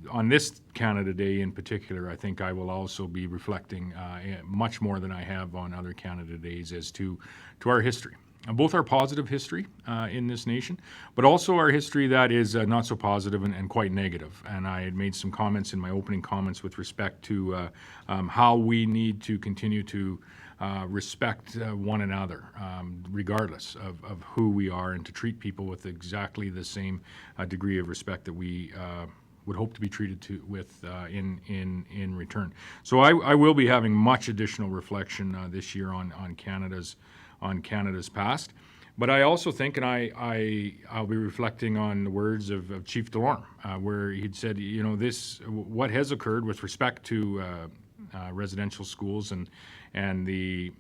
on this Canada Day in particular, I think I will also be reflecting much more than I have on other Canada Days as to our history. Both our positive history in this nation, but also our history that is not so positive and quite negative. And I had made some comments in my opening comments with respect to how we need to continue to respect one another, regardless of who we are, and to treat people with exactly the same degree of respect that we would hope to be treated with in return. So I will be having much additional reflection this year on Canada's past. But I also think, and I'll be reflecting on the words of Chief Delorme, where he'd said, what has occurred with respect to residential schools and the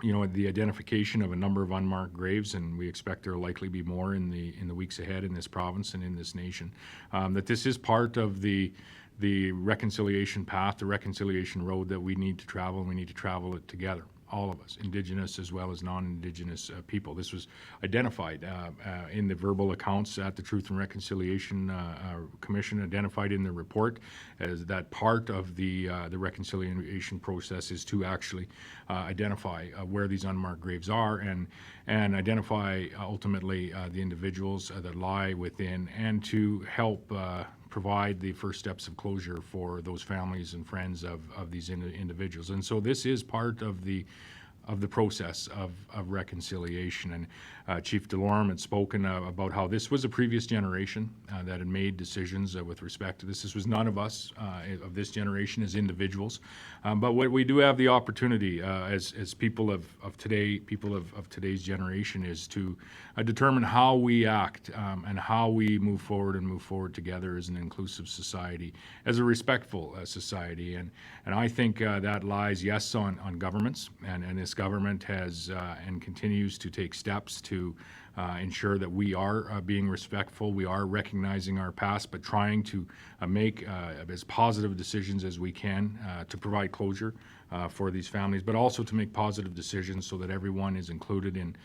the identification of a number of unmarked graves, and we expect there will likely be more in the weeks ahead in this province and in this nation. That this is part of the reconciliation path, the reconciliation road that we need to travel, and we need to travel it together. All of us, Indigenous as well as non-Indigenous people. This was identified in the verbal accounts at the Truth and Reconciliation Commission, identified in the report as that part of the reconciliation process is to actually identify where these unmarked graves are and identify ultimately the individuals that lie within, and to help provide the first steps of closure for those families and friends of these individuals. And so this is part of the process of reconciliation. And Chief Delorme had spoken about how this was a previous generation that had made decisions with respect to this. This was none of us of this generation as individuals. But what we do have the opportunity as people of today, people of today's generation, is to determine how we act and how we move forward together as an inclusive society, as a respectful society. And I think that lies, yes, on governments, and this government has and continues to take steps to ensure that we are being respectful, we are recognizing our past, but trying to make as positive decisions as we can to provide closure for these families, but also to make positive decisions so that everyone is included in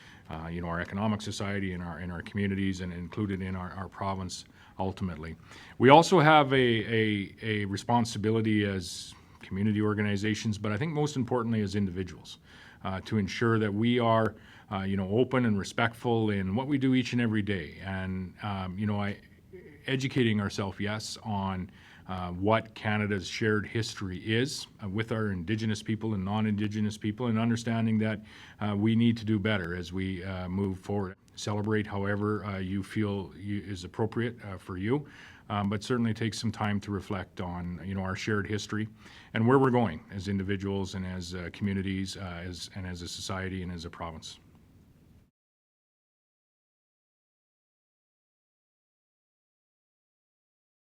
our economic society, in our communities, and included in our province ultimately. We also have a responsibility as community organizations, but I think most importantly as individuals, to ensure that we are open and respectful in what we do each and every day, and educating ourselves, yes, on what Canada's shared history is with our Indigenous people and non-Indigenous people, and understanding that we need to do better as we move forward. Celebrate however you feel is appropriate for you, but certainly take some time to reflect on our shared history and where we're going as individuals and as communities, and as a society and as a province.